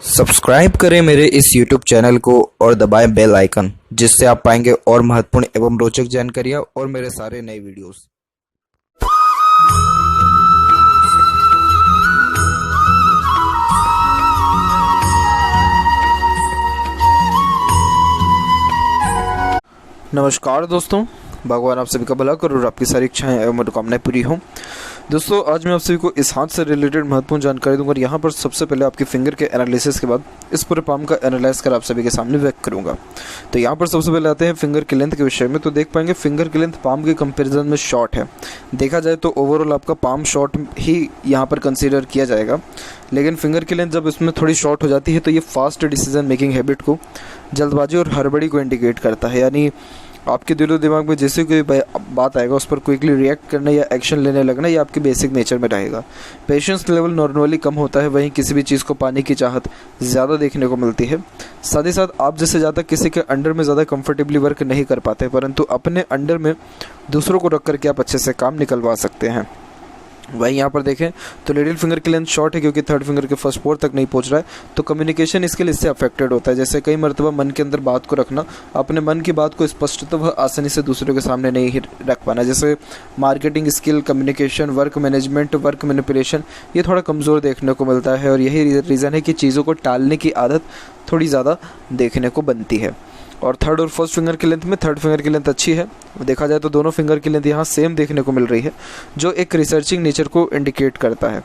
Subscribe करें मेरे इस YouTube चैनल को और दबाएं बेल आइकन, जिससे आप पाएंगे और महत्वपूर्ण एवं रोचक जानकारियाँ और मेरे सारे नए वीडियोस। नमस्कार दोस्तों, भगवान आप सभी का भला करो और आपकी सारी इच्छाएं एवं मनोकामनाएं पूरी हों। दोस्तों, आज मैं आप सभी को इस हाथ से रिलेटेड महत्वपूर्ण जानकारी दूंगा और यहाँ पर सबसे पहले आपके फिंगर के एनालिसिस के बाद इस पूरे पाम का एनालाइज कर आप सभी के सामने व्यक्त करूंगा। तो यहाँ पर सबसे पहले आते हैं फिंगर की लेंथ के विषय में। तो देख पाएंगे फिंगर की लेंथ पाम के कंपेरिजन में शॉर्ट है। देखा जाए तो ओवरऑल आपका पाम शॉर्ट ही यहाँ पर कंसीडर किया जाएगा, लेकिन फिंगर की लेंथ जब इसमें थोड़ी शॉर्ट हो जाती है तो ये फास्ट डिसीजन मेकिंग हैबिट को, जल्दबाजी और हड़बड़ी को इंडिकेट करता है। यानी आपके दिलो दिमाग में जैसे कोई बात आएगा उस पर क्विकली रिएक्ट करना या एक्शन लेने लगना, ये आपके बेसिक नेचर में रहेगा। पेशेंस लेवल नॉर्मली कम होता है, वहीं किसी भी चीज़ को पाने की चाहत ज़्यादा देखने को मिलती है। साथ ही साथ आप जैसे ज़्यादा किसी के अंडर में ज़्यादा कंफर्टेबली वर्क नहीं कर पाते, परंतु अपने अंडर में दूसरों को रख करके आप अच्छे से काम निकलवा सकते हैं। वहीं यहाँ पर देखें तो लिटिल फिंगर की लेंथ शॉर्ट है क्योंकि थर्ड फिंगर के फर्स्ट पोर तक नहीं पहुँच रहा है, तो कम्युनिकेशन स्किल इससे अफेक्टेड होता है। जैसे कई मरतबा मन के अंदर बात को रखना, अपने मन की बात को स्पष्टतः व आसानी से दूसरों के सामने नहीं रख पाना, जैसे marketing skill, communication, work management, work manipulation, ये थोड़ा कमज़ोर देखने को मिलता है। और यही रीज़न है कि चीज़ों को टालने की आदत थोड़ी ज़्यादा देखने को बनती है। और थर्ड और फर्स्ट फिंगर की लेंथ में थर्ड फिंगर की लेंथ अच्छी है। देखा जाए तो दोनों फिंगर की लेंथ यहाँ सेम देखने को मिल रही है, जो एक रिसर्चिंग नेचर को इंडिकेट करता है।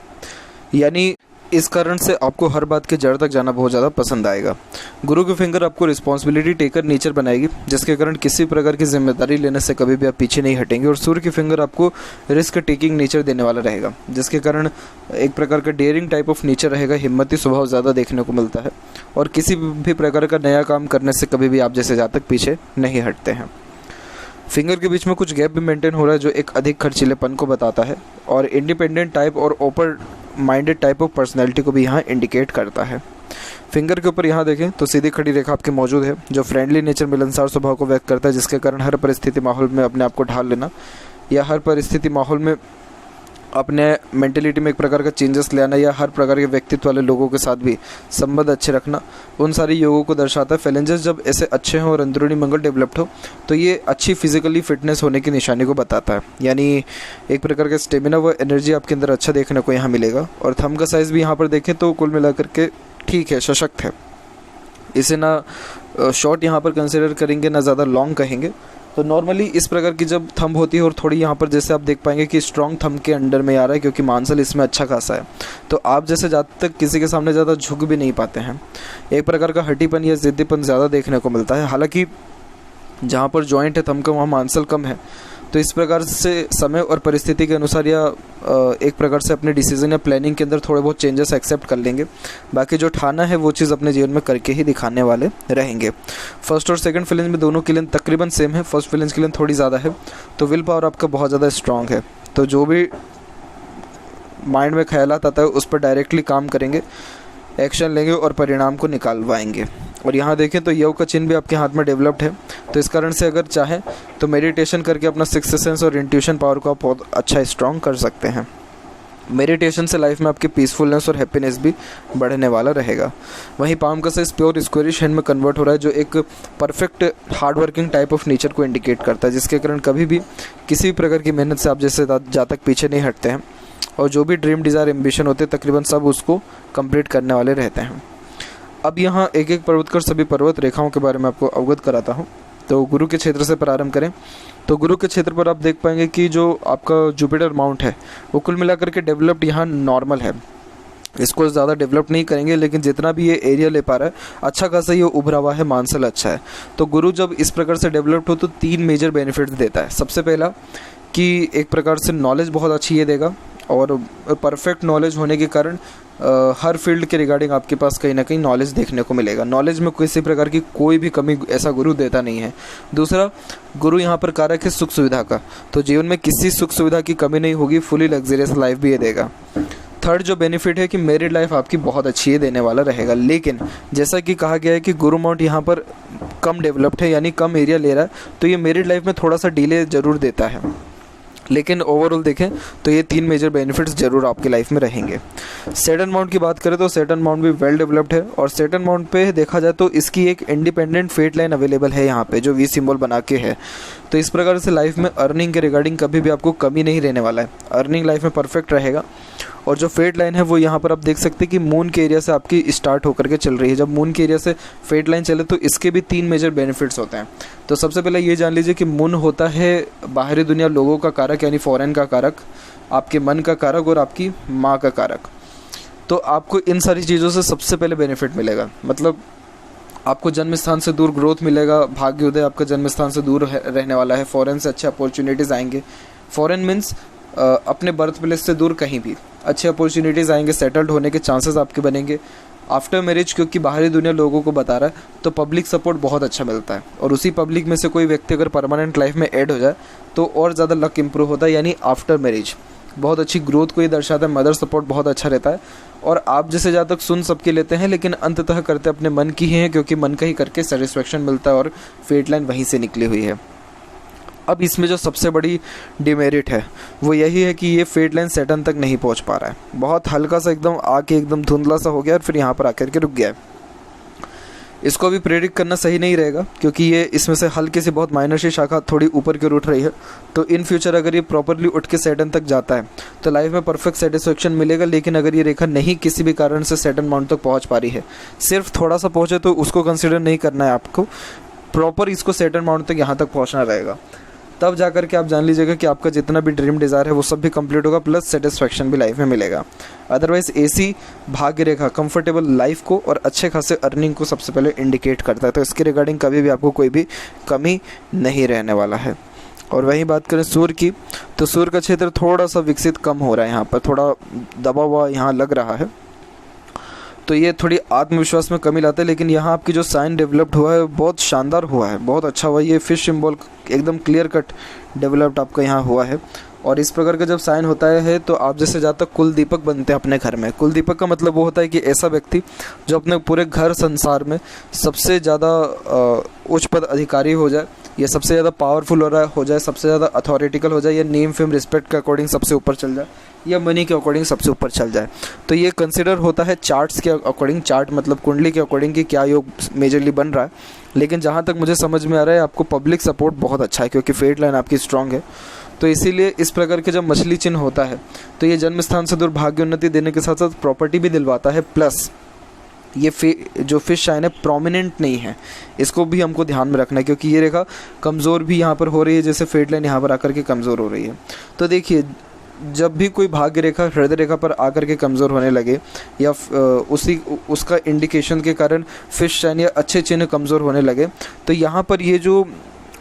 यानी इस कारण से आपको हर बात के जड़ तक जाना बहुत ज़्यादा पसंद आएगा। गुरु की फिंगर आपको रिस्पॉन्सिबिलिटी टेकर नेचर बनाएगी, जिसके कारण किसी प्रकार की जिम्मेदारी लेने से कभी भी आप पीछे नहीं हटेंगे। और सूर्य की फिंगर आपको रिस्क टेकिंग नेचर देने वाला रहेगा, जिसके कारण एक प्रकार का डेयरिंग टाइप ऑफ नेचर रहेगा। हिम्मती स्वभाव ज़्यादा देखने को मिलता है और किसी भी प्रकार का नया काम करने से कभी भी आप जैसे जातक पीछे नहीं हटते हैं। फिंगर के बीच में कुछ गैप भी मेंटेन हो रहा है, जो एक अधिक खर्चीलेपन को बताता है और इंडिपेंडेंट टाइप और open minded type of personality को भी यहाँ इंडिकेट करता है। फिंगर के ऊपर यहाँ देखें तो सीधी खड़ी रेखा आपके मौजूद है, जो फ्रेंडली नेचर, मिलनसार स्वभाव को व्यक्त करता है, जिसके कारण हर परिस्थिति माहौल में अपने आप को ढाल लेना या हर परिस्थिति माहौल में अपने मेंटेलिटी में एक प्रकार का चेंजेस ले आना या हर प्रकार के व्यक्तित्व वाले लोगों के साथ भी संबंध अच्छे रखना, उन सारी योगों को दर्शाता है। फेलेंजेस जब ऐसे अच्छे हों और अंदरूनी मंगल डेवलप्ड हो तो ये अच्छी फिजिकली फिटनेस होने की निशानी को बताता है। यानी एक प्रकार का स्टेमिना व एनर्जी आपके अंदर अच्छा देखने को यहाँ मिलेगा। और थंब का साइज़ भी यहाँ पर देखें तो कुल मिलाकर के ठीक है, सशक्त है। इसे ना शॉर्ट यहाँ पर कंसिडर करेंगे, ना ज़्यादा लॉन्ग कहेंगे। तो नॉर्मली इस प्रकार की जब थंब होती है और थोड़ी यहाँ पर जैसे आप देख पाएंगे कि स्ट्रॉन्ग थंब के अंडर में आ रहा है, क्योंकि मांसल इसमें अच्छा खासा है, तो आप जैसे ज़्यादा तक किसी के सामने ज़्यादा झुक भी नहीं पाते हैं। एक प्रकार का हटीपन या ज़िद्दीपन ज़्यादा देखने को मिलता है। हालांकि जहाँ पर जॉइंट है थंब का, वहाँ मांसल कम है, तो इस प्रकार से समय और परिस्थिति के अनुसार या एक प्रकार से अपने डिसीजन या प्लानिंग के अंदर थोड़े बहुत चेंजेस एक्सेप्ट कर लेंगे। बाकी जो ठाना है वो चीज़ अपने जीवन में करके ही दिखाने वाले रहेंगे। फर्स्ट और सेकंड फिलेंज में दोनों की लेंथ तकरीबन सेम है। फर्स्ट फिलेंज की लेंथ थोड़ी ज़्यादा है, तो विल पावर आपका बहुत ज़्यादा स्ट्रांग है, तो जो भी माइंड में ख्यालात आता है उस पर डायरेक्टली काम करेंगे, एक्शन लेंगे और परिणाम को निकालवाएंगे। और यहाँ देखें तो योग का चिन्ह भी आपके हाथ में डेवलप्ड है, तो इस कारण से अगर चाहें तो मेडिटेशन करके अपना सिक्स्थ सेंस और इंट्यूशन पावर को आप बहुत अच्छा स्ट्रॉन्ग कर सकते हैं। मेडिटेशन से लाइफ में आपकी पीसफुलनेस और हैप्पीनेस भी बढ़ने वाला रहेगा। वहीं पाम का साइज प्योर स्क्वेयरिश हैंड में कन्वर्ट हो रहा है, जो एक perfect hard working type of nature को इंडिकेट करता है, जिसके कारण कभी भी किसी भी प्रकार की मेहनत से आप जैसे जातक पीछे नहीं हटते हैं और जो भी ड्रीम, डिज़ायर, एम्बिशन होते हैं तकरीबन सब उसको कंप्लीट करने वाले रहते हैं। अब यहाँ एक एक पर्वत कर सभी पर्वत रेखाओं के बारे में आपको अवगत कराता हूँ। तो गुरु के क्षेत्र से प्रारंभ करें तो गुरु के क्षेत्र पर आप देख पाएंगे कि जो आपका जुपिटर माउंट है वो कुल मिलाकर के डेवलप्ड यहाँ नॉर्मल है। इसको ज़्यादा डेवलप नहीं करेंगे, लेकिन जितना भी ये एरिया ले पा रहा है अच्छा खासा ये उभरा हुआ है, मांसल अच्छा है। तो गुरु जब इस प्रकार से डेवलप्ड हो तो 3 मेजर बेनिफिट्स देता है। सबसे पहला कि एक प्रकार से नॉलेज बहुत अच्छी ये देगा, और परफेक्ट नॉलेज होने के कारण हर फील्ड के रिगार्डिंग आपके पास कहीं ना कहीं नॉलेज देखने को मिलेगा। नॉलेज में किसी प्रकार की कोई भी कमी ऐसा गुरु देता नहीं है। दूसरा, गुरु यहाँ पर कारक है सुख सुविधा का, तो जीवन में किसी सुख सुविधा की कमी नहीं होगी, फुली लग्जरियस लाइफ भी ये देगा। थर्ड जो बेनिफिट है कि मैरिड लाइफ आपकी बहुत अच्छी है देने वाला रहेगा। लेकिन जैसा कि कहा गया है कि गुरु माउंट यहाँ पर कम डेवलप्ड है, यानी कम एरिया ले रहा है, तो ये मैरिड लाइफ में थोड़ा सा डिले ज़रूर देता है। लेकिन ओवरऑल देखें तो ये 3 मेजर बेनिफिट्स जरूर आपकी लाइफ में रहेंगे। सैटर्न माउंट की बात करें तो सैटर्न माउंट भी वेल डेवलप्ड है, और सैटर्न माउंट पे देखा जाए तो इसकी एक इंडिपेंडेंट फेट लाइन अवेलेबल है यहाँ पे, जो वी सिंबल बना के है। तो इस प्रकार से लाइफ में अर्निंग के रिगार्डिंग कभी भी आपको कमी नहीं रहने वाला है, अर्निंग लाइफ में परफेक्ट रहेगा। और जो फेट लाइन है वो यहाँ पर आप देख सकते हैं कि मून के एरिया से आपकी स्टार्ट होकर के चल रही है। जब मून के एरिया से फेट लाइन चले तो इसके भी 3 मेजर बेनिफिट्स होते हैं। तो सबसे पहले ये जान लीजिए कि मून होता है बाहरी दुनिया लोगों का कारक, यानी फॉरेन का कारक, आपके मन का कारक और आपकी माँ का कारक। तो आपको इन सारी चीज़ों से सबसे पहले बेनिफिट मिलेगा, मतलब आपको जन्म स्थान से दूर ग्रोथ मिलेगा, भाग्योदय आपका जन्म स्थान से दूर रहने वाला है, फॉरेन से अच्छे अपॉर्चुनिटीज़ आएंगे। फॉरेन मीन्स अपने बर्थ प्लेस से दूर कहीं भी अच्छे अपॉर्चुनिटीज़ आएंगे, सेटल्ड होने के चांसेस आपके बनेंगे। आफ्टर मैरिज, क्योंकि बाहरी दुनिया लोगों को बता रहा है, तो पब्लिक सपोर्ट बहुत अच्छा मिलता है, और उसी पब्लिक में से कोई व्यक्ति अगर परमानेंट लाइफ में ऐड हो जाए तो और ज़्यादा लक इंप्रूव होता है। यानी आफ्टर मैरिज बहुत अच्छी ग्रोथ को ये दर्शाता है, मदर सपोर्ट बहुत अच्छा रहता है। और आप जैसे ज़्यादा तक सुन सबके लेते हैं, लेकिन अंततः करते अपने मन की ही हैं, क्योंकि मन का ही करके सेटिस्फेक्शन मिलता है, और फेट लाइन वहीं से निकली हुई है। अब इसमें जो सबसे बड़ी डिमेरिट है वो यही है कि ये फेट लाइन सैटर्न तक नहीं पहुंच पा रहा है, बहुत हल्का सा एकदम आके एकदम धुंधला सा हो गया और फिर यहाँ पर आकर के रुक गया है। इसको भी प्रेडिक्ट करना सही नहीं रहेगा, क्योंकि ये इसमें से हल्की सी बहुत माइनर सी शाखा थोड़ी ऊपर की ओर उठ रही है। तो इन फ्यूचर अगर ये प्रॉपरली उठ के सैटर्न तक जाता है तो लाइफ में परफेक्ट सेटिस्फेक्शन मिलेगा। लेकिन अगर ये रेखा नहीं किसी भी कारण से सैटर्न माउंट तक पहुँच पा रही है, सिर्फ थोड़ा सा पहुँचे, तो उसको कंसिडर नहीं करना है आपको, प्रॉपर इसको सैटर्न माउंट तक यहाँ तक पहुँचना रहेगा। तब जा कर के आप जान लीजिएगा कि आपका जितना भी ड्रीम डिज़ायर है वो सब भी कंप्लीट होगा, प्लस सेटिस्फैक्शन भी लाइफ में मिलेगा। अदरवाइज एसी भाग्य रेखा कंफर्टेबल लाइफ को और अच्छे खासे अर्निंग को सबसे पहले इंडिकेट करता है। तो इसके रिगार्डिंग कभी भी आपको कोई भी कमी नहीं रहने वाला है। और वहीं बात करें सूर्य की, तो सूर्य का क्षेत्र थोड़ा सा विकसित कम हो रहा है, यहाँ पर थोड़ा दबा हुआ यहाँ लग रहा है, तो ये थोड़ी आत्मविश्वास में कमी लाता है। लेकिन यहाँ आपकी जो साइन डेवलप्ड हुआ है बहुत शानदार हुआ है, बहुत अच्छा हुआ है। ये फिश सिंबल एकदम क्लियर कट डेवलप्ड आपका यहाँ हुआ है। और इस प्रकार का जब साइन होता है तो आप जैसे जहाँ तक कुल दीपक बनते हैं अपने घर में। कुल दीपक का मतलब वो होता है कि ऐसा व्यक्ति जो अपने पूरे घर संसार में सबसे ज़्यादा उच्च पद अधिकारी हो जाए, या सबसे ज़्यादा पावरफुल हो जाए, सबसे ज़्यादा अथॉरिटिकल हो जाए, या नेम फेम रिस्पेक्ट के अकॉर्डिंग सबसे ऊपर चल जाए, या मनी के अकॉर्डिंग सबसे ऊपर चल जाए। तो ये कंसिडर होता है चार्ट्स के अकॉर्डिंग, चार्ट मतलब कुंडली के अकॉर्डिंग कि क्या योग मेजरली बन रहा है। लेकिन जहाँ तक मुझे समझ में आ रहा है आपको पब्लिक सपोर्ट बहुत अच्छा है, क्योंकि फेट लाइन आपकी स्ट्रांग है। तो इसीलिए इस प्रकार के जब मछली चिन्ह होता है तो ये जन्म स्थान से दूर भाग्य उन्नति देने के साथ साथ प्रॉपर्टी भी दिलवाता है। प्लस ये जो फिश साइन है प्रोमिनेंट नहीं है, इसको भी हमको ध्यान में रखना है, क्योंकि ये रेखा कमज़ोर भी यहाँ पर हो रही है, जैसे फेट लाइन यहाँ पर आकर के कमज़ोर हो रही है। तो देखिए जब भी कोई भाग्य रेखा हृदय रेखा पर आकर के कमज़ोर होने लगे, या उसका इंडिकेशन के कारण फिश साइन या अच्छे चिन्ह कमज़ोर होने लगे, तो यहाँ पर ये जो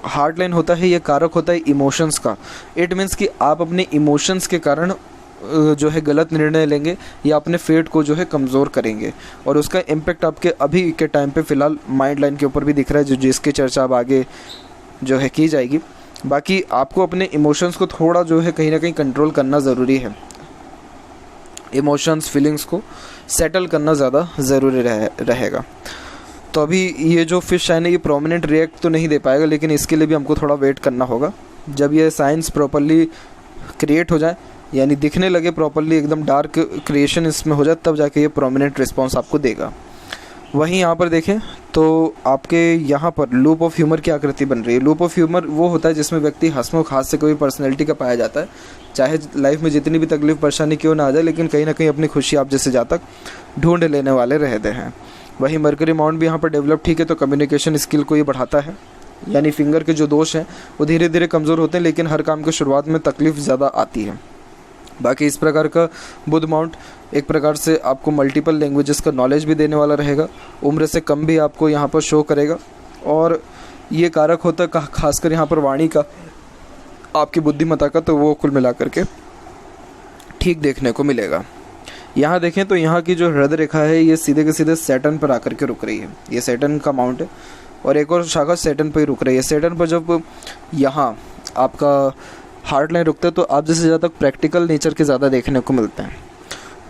हार्ट लाइन होता है ये कारक होता है इमोशंस का। इट मीन्स कि आप अपने इमोशंस के कारण जो है गलत निर्णय लेंगे, या अपने फेट को जो है कमज़ोर करेंगे, और उसका इम्पेक्ट आपके अभी के टाइम पे फ़िलहाल माइंड लाइन के ऊपर भी दिख रहा है, जिसकी चर्चा अब आगे जो है की जाएगी। बाकी आपको अपने इमोशंस को थोड़ा जो है कहीं ना कहीं कंट्रोल करना ज़रूरी है, इमोशंस फीलिंग्स को सेटल करना ज़्यादा ज़रूरी रहेगा। तो अभी ये जो फिश साइन है ये प्रोमिनेंट रिएक्ट तो नहीं दे पाएगा, लेकिन इसके लिए भी हमको थोड़ा वेट करना होगा। जब ये साइंस प्रॉपरली क्रिएट हो जाए, यानी दिखने लगे प्रॉपरली, एकदम डार्क क्रिएशन इसमें हो जाए, तब जाके ये प्रोमिनेंट रिस्पॉन्स आपको देगा। वहीं यहाँ पर देखें तो आपके यहाँ पर लूप ऑफ ह्यूमर की आकृति बन रही है। लूप ऑफ ह्यूमर वो होता है जिसमें व्यक्ति हंसमुख हाथ से कोई पर्सनैलिटी का पाया जाता है, चाहे लाइफ में जितनी भी तकलीफ परेशानी क्यों ना आ जाए, लेकिन कहीं ना कहीं अपनी खुशी आप जैसे जातक ढूंढ लेने वाले रहते हैं। वहीं मरकरी माउंट भी यहाँ पर डेवलप ठीक है, तो कम्युनिकेशन स्किल को ये बढ़ाता है, यानी फिंगर के जो दोष हैं वो धीरे धीरे कमज़ोर होते हैं, लेकिन हर काम की शुरुआत में तकलीफ ज़्यादा आती है। बाकी इस प्रकार का बुध माउंट एक प्रकार से आपको मल्टीपल लैंग्वेजेस का नॉलेज भी देने वाला रहेगा, उम्र से कम भी आपको यहाँ पर शो करेगा, और ये कारक होता है खासकर यहाँ पर वाणी का, आपकी बुद्धिमत्ता का, तो वो कुल मिला करके ठीक देखने को मिलेगा। यहाँ देखें तो यहाँ की जो हृदय रेखा है ये सीधे के सीधे सैटर्न पर आकर के रुक रही है, ये सैटर्न का माउंट है, और एक और शाखा सैटर्न पर ही रुक रही है। सैटर्न पर जब यहाँ आपका हार्ट लाइन रुकता है तो आप जैसे ज़्यादा प्रैक्टिकल नेचर के ज़्यादा देखने को मिलते हैं।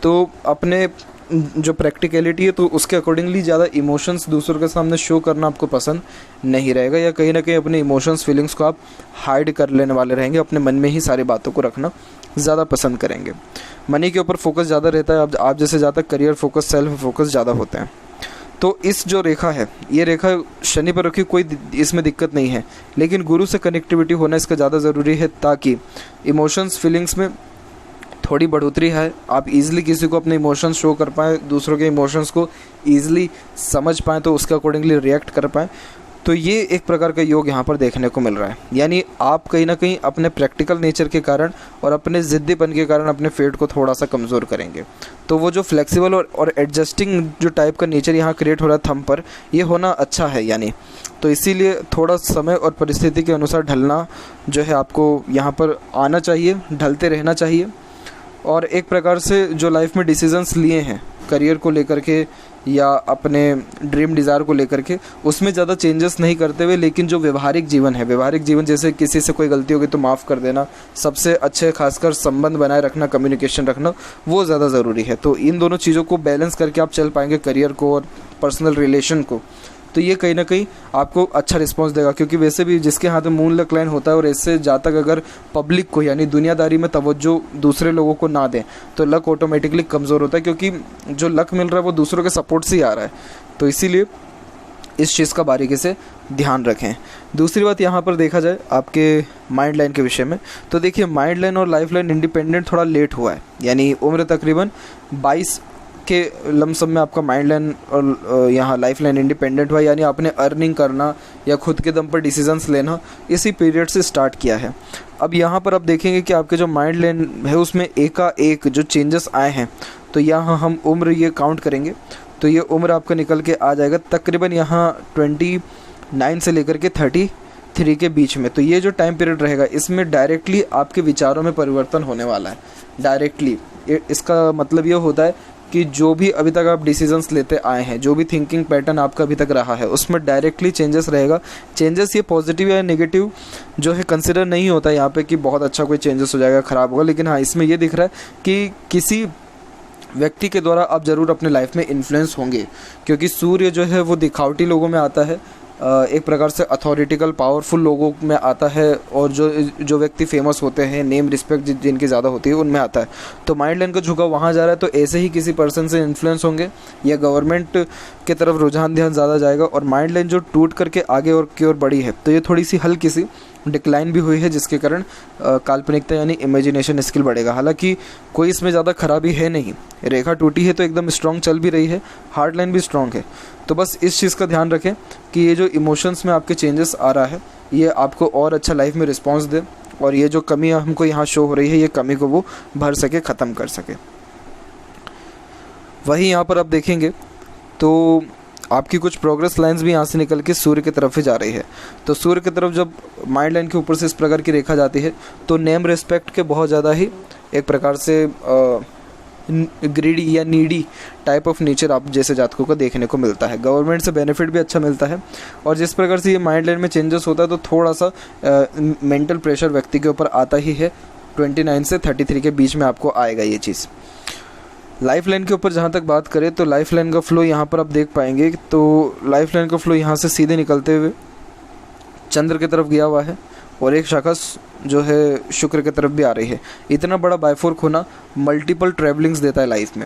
तो अपने जो प्रैक्टिकलिटी है तो उसके अकॉर्डिंगली ज़्यादा इमोशंस दूसरों के सामने शो करना आपको पसंद नहीं रहेगा, या कहीं ना कहीं अपने इमोशंस फीलिंग्स को आप हाइड कर लेने वाले रहेंगे, अपने मन में ही सारी बातों को रखना ज़्यादा पसंद करेंगे। मनी के ऊपर फोकस ज़्यादा रहता है, आप जैसे ज़्यादा करियर फोकस, सेल्फ फोकस ज़्यादा होते हैं। तो इस जो रेखा है, ये रेखा शनि पर रखी, कोई इसमें दिक्कत नहीं है, लेकिन गुरु से कनेक्टिविटी होना इसका ज़्यादा ज़रूरी है, ताकि इमोशंस फीलिंग्स में थोड़ी बढ़ोतरी है, आप इजीली किसी को अपने इमोशंस शो कर पाएँ, दूसरों के इमोशंस को इजीली समझ पाएँ, तो उसके अकॉर्डिंगली रिएक्ट कर पाएँ। तो ये एक प्रकार का योग यहाँ पर देखने को मिल रहा है, यानी आप कहीं ना कहीं अपने प्रैक्टिकल नेचर के कारण और अपने ज़िद्दीपन के कारण अपने फेट को थोड़ा सा कमज़ोर करेंगे। तो वो जो फ्लेक्सिबल और एडजस्टिंग जो टाइप का नेचर यहाँ क्रिएट हो रहा है थंब पर, ये होना अच्छा है यानी। तो इसीलिए थोड़ा समय और परिस्थिति के अनुसार ढलना जो है आपको यहाँ पर आना चाहिए, ढलते रहना चाहिए। और एक प्रकार से जो लाइफ में डिसीजंस लिए हैं करियर को लेकर के या अपने ड्रीम डिज़ायर को लेकर के, उसमें ज़्यादा चेंजेस नहीं करते हुए, लेकिन जो व्यवहारिक जीवन है, व्यवहारिक जीवन जैसे किसी से कोई गलती होगी तो माफ़ कर देना, सबसे अच्छे खासकर संबंध बनाए रखना, कम्युनिकेशन रखना, वो ज़्यादा ज़रूरी है। तो इन दोनों चीज़ों को बैलेंस करके आप चल पाएंगे, करियर को और पर्सनल रिलेशन को, तो ये कहीं ना कहीं आपको अच्छा रिस्पांस देगा। क्योंकि वैसे भी जिसके हाथ में मून लक लाइन होता है और इससे जहाँ तक अगर पब्लिक को यानी दुनियादारी में तवज्जो दूसरे लोगों को ना दें तो लक ऑटोमेटिकली कमज़ोर होता है, क्योंकि जो लक मिल रहा है वो दूसरों के सपोर्ट से ही आ रहा है। तो इसीलिए इस चीज़ का बारीकी से ध्यान रखें। दूसरी बात यहाँ पर देखा जाए आपके माइंड लाइन के विषय में, तो देखिए माइंड लाइन और लाइफ लाइन इंडिपेंडेंट थोड़ा लेट हुआ है, यानी उम्र तकरीबन 22 के लमसम में आपका माइंड लाइन और यहाँ लाइफ लाइन इंडिपेंडेंट हुआ, यानी आपने अर्निंग करना या खुद के दम पर डिसीजंस लेना इसी पीरियड से स्टार्ट किया है। अब यहाँ पर आप देखेंगे कि आपके जो माइंड लाइन है उसमें एकाएक जो चेंजेस आए हैं, तो यहाँ हम उम्र ये काउंट करेंगे तो ये उम्र आपका निकल के आ जाएगा तकरीबन यहाँ 29 से लेकर के 33 के बीच में। तो ये जो टाइम पीरियड रहेगा इसमें डायरेक्टली आपके विचारों में परिवर्तन होने वाला है। डायरेक्टली इसका मतलब ये होता है कि जो भी अभी तक आप डिसीजंस लेते आए हैं, जो भी थिंकिंग पैटर्न आपका अभी तक रहा है, उसमें डायरेक्टली चेंजेस रहेगा। चेंजेस ये पॉजिटिव या नेगेटिव जो है कंसिडर नहीं होता यहाँ पे कि बहुत अच्छा कोई चेंजेस हो जाएगा, ख़राब होगा, लेकिन हाँ इसमें ये दिख रहा है कि किसी व्यक्ति के द्वारा आप ज़रूर अपने लाइफ में इन्फ्लुएंस होंगे, क्योंकि सूर्य जो है वो दिखावटी लोगों में आता है, एक प्रकार से अथॉरिटिकल पावरफुल लोगों में आता है, और जो व्यक्ति फेमस होते हैं, नेम रिस्पेक्ट जिनकी ज़्यादा होती है उनमें आता है। तो माइंड लाइन का झुकाव वहाँ जा रहा है, तो ऐसे ही किसी पर्सन से इन्फ्लुएंस होंगे या गवर्नमेंट की तरफ रुझान ध्यान ज़्यादा जाएगा। और माइंड लाइन जो टूट करके आगे और की ओर बढ़ी है तो ये थोड़ी सी हल्की सी डिक्लाइन भी हुई है, जिसके कारण काल्पनिकता यानी इमेजिनेशन स्किल बढ़ेगा। हालांकि कोई इसमें ज़्यादा खराबी है नहीं, रेखा टूटी है तो एकदम स्ट्रॉन्ग चल भी रही है, हार्ड लाइन भी स्ट्रॉन्ग है। तो बस इस चीज़ का ध्यान रखें कि ये जो इमोशंस में आपके चेंजेस आ रहा है ये आपको और अच्छा लाइफ में रिस्पॉन्स दे, और ये जो कमी हमको यहाँ शो हो रही है ये कमी को वो भर सके, ख़त्म कर सके। वही यहाँ पर आप देखेंगे तो आपकी कुछ प्रोग्रेस लाइंस भी यहाँ से निकल के सूर्य की तरफ ही जा रही है। तो सूर्य की तरफ जब माइंड लाइन के ऊपर से इस प्रकार की रेखा जाती है तो नेम रिस्पेक्ट के बहुत ज़्यादा ही एक प्रकार से ग्रीडी या नीडी टाइप ऑफ नेचर आप जैसे जातकों को देखने को मिलता है। गवर्नमेंट से बेनिफिट भी अच्छा मिलता है, और जिस प्रकार से ये माइंड लाइन में चेंजेस होता है तो थोड़ा सा मेंटल प्रेशर व्यक्ति के ऊपर आता ही है। 29 से 33 के बीच में आपको आएगा ये चीज़। लाइफ लाइन के ऊपर जहाँ तक बात करें तो लाइफ लाइन का फ्लो यहाँ पर आप देख पाएंगे, तो लाइफ लाइन का फ्लो यहाँ से सीधे निकलते हुए चंद्र की तरफ गया हुआ है, और एक शाखा जो है शुक्र की तरफ भी आ रही है। इतना बड़ा बायफोर्क होना मल्टीपल ट्रैवलिंग्स देता है लाइफ में,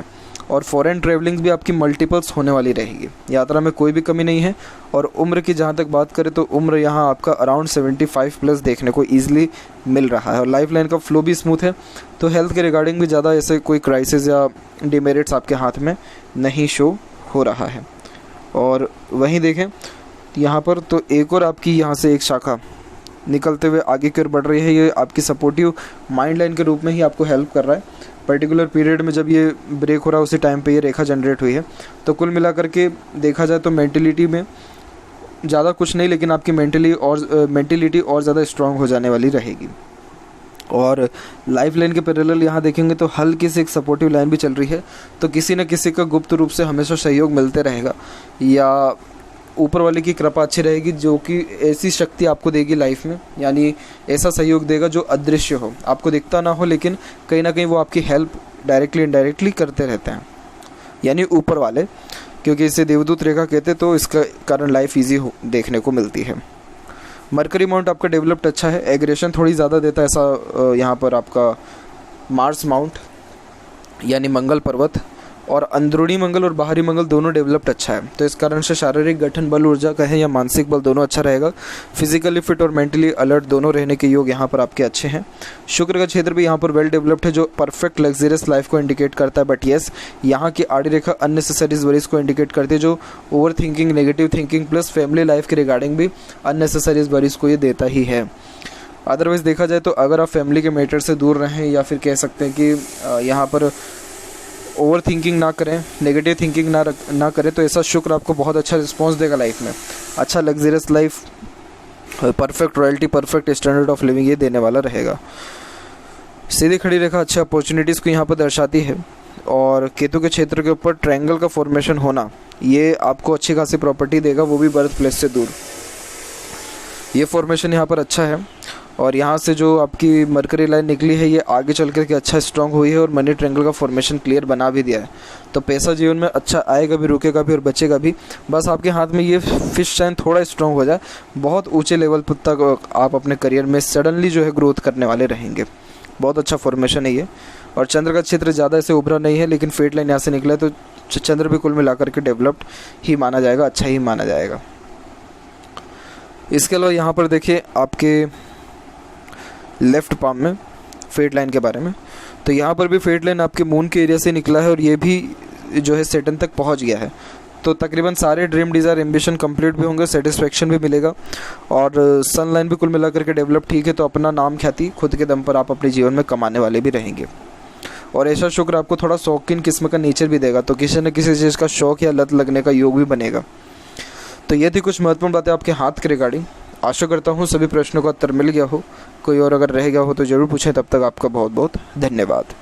और फॉरेन ट्रैवलिंग्स भी आपकी मल्टीपल्स होने वाली रहेगी। यात्रा में कोई भी कमी नहीं है। और उम्र की जहाँ तक बात करें तो उम्र यहाँ आपका अराउंड 75 प्लस देखने को ईजिली मिल रहा है, और लाइफ लाइन का फ्लो भी स्मूथ है। तो हेल्थ के रिगार्डिंग भी ज़्यादा ऐसे कोई क्राइसिस या डिमेरिट्स आपके हाथ में नहीं शो हो रहा है। और वहीं देखें यहाँ पर तो एक और आपकी यहाँ से एक शाखा निकलते हुए आगे की ओर बढ़ रही है। ये आपकी सपोर्टिव माइंड लाइन के रूप में ही आपको हेल्प कर रहा है। पर्टिकुलर पीरियड में जब ये ब्रेक हो रहा है उसी टाइम पे ये रेखा जनरेट हुई है। तो कुल मिलाकर के देखा जाए तो मेंटलिटी में ज़्यादा कुछ नहीं, लेकिन आपकी मेंटलिटी और ज़्यादा स्ट्रांग हो जाने वाली रहेगी। और लाइफ लाइन के पैरेलल यहाँ देखेंगे तो हल्की से एक सपोर्टिव लाइन भी चल रही है। तो किसी न किसी का गुप्त रूप से हमेशा सहयोग मिलते रहेगा, या ऊपर वाले की कृपा अच्छी रहेगी जो कि ऐसी शक्ति आपको देगी लाइफ में, यानी ऐसा सहयोग देगा जो अदृश्य हो, आपको दिखता ना हो, लेकिन कहीं ना कहीं वो आपकी हेल्प डायरेक्टली इनडायरेक्टली करते रहते हैं। यानी ऊपर वाले, क्योंकि इसे देवदूत रेखा कहते, तो इसका कारण लाइफ ईजी देखने को मिलती है। मरकरी माउंट आपका डेवलप्ड अच्छा है, एग्रेशन थोड़ी ज़्यादा देता है ऐसा यहाँ पर आपका मार्स माउंट यानी मंगल पर्वत, और अंदरूनी मंगल और बाहरी मंगल दोनों डेवलप्ड अच्छा है, तो इस कारण से शारीरिक गठन बल ऊर्जा कहें या मानसिक बल दोनों अच्छा रहेगा। फिजिकली फिट और मेंटली अलर्ट दोनों रहने के योग यहाँ पर आपके अच्छे हैं। शुक्र का क्षेत्र भी यहाँ पर वेल डेवलप्ड है, जो परफेक्ट लग्जरियस लाइफ को इंडिकेट करता है। बट येस, यहाँ की आड़ी रेखा अननेसेसरीज वरीज को इंडिकेट करती है, जो over thinking, negative thinking plus family life के रिगार्डिंग भी अननेसेसरीज वरीज को ये देता ही है। अदरवाइज़ देखा जाए तो अगर आप फैमिली के मैटर से दूर रहें, या फिर कह सकते हैं कि यहाँ पर ओवर थिंकिंग ना करें, नेगेटिव थिंकिंग ना करें, तो ऐसा शुक्र आपको बहुत अच्छा रिस्पॉन्स देगा लाइफ में। अच्छा luxurious life, perfect royalty, perfect standard of living ये देने वाला रहेगा। सीधी खड़ी रेखा अच्छी अपॉर्चुनिटीज़ को यहाँ पर दर्शाती है, और केतु के क्षेत्र के ऊपर ट्रायंगल का फॉर्मेशन होना ये आपको अच्छी खासी प्रॉपर्टी देगा, वो भी बर्थ प्लेस से दूर। ये फॉर्मेशन यहाँ पर अच्छा है, और यहाँ से जो आपकी मरकरी लाइन निकली है ये आगे चल कर के अच्छा स्ट्रॉन्ग हुई है, और मनी ट्रायंगल का फॉर्मेशन क्लियर बना भी दिया है। तो पैसा जीवन में अच्छा आएगा भी, रुकेगा भी और बचेगा भी। बस आपके हाथ में ये फिश साइन थोड़ा स्ट्रॉन्ग हो जाए, बहुत ऊंचे लेवल तक आप अपने करियर में सडनली जो है ग्रोथ करने वाले रहेंगे। बहुत अच्छा फॉर्मेशन है ये। और चंद्र का क्षेत्र ज़्यादा ऐसे उभरा नहीं है, लेकिन फेट लाइन यहाँ से निकला है, तो चंद्र भी कुल मिलाकर के डेवलप्ड ही माना जाएगा, अच्छा ही माना जाएगा। इसके अलावा यहाँ पर देखिए आपके लेफ़्ट पाम में फेट लाइन के बारे में, तो यहाँ पर भी फेट लाइन आपके मून के एरिया से निकला है, और ये भी जो है सैटर्न तक पहुँच गया है। तो तकरीबन सारे ड्रीम डिज़ायर एम्बिशन कंप्लीट भी होंगे, सेटिस्फेक्शन भी मिलेगा, और सन लाइन भी कुल मिलाकर के डेवलप ठीक है। तो अपना नाम ख्याति खुद के दम पर आप अपने जीवन में कमाने वाले भी रहेंगे। और ऐसा शुक्र आपको थोड़ा शौकीन किस्म का नेचर भी देगा, तो किसी न किसी चीज़ का शौक या लत लगने का योग भी बनेगा। तो ये थी कुछ महत्वपूर्ण बातें आपके हाथ के रिगार्डिंग। आशा करता हूँ सभी प्रश्नों का उत्तर मिल गया हो। कोई और अगर रह गया हो तो ज़रूर पूछें। तब तक आपका बहुत बहुत धन्यवाद।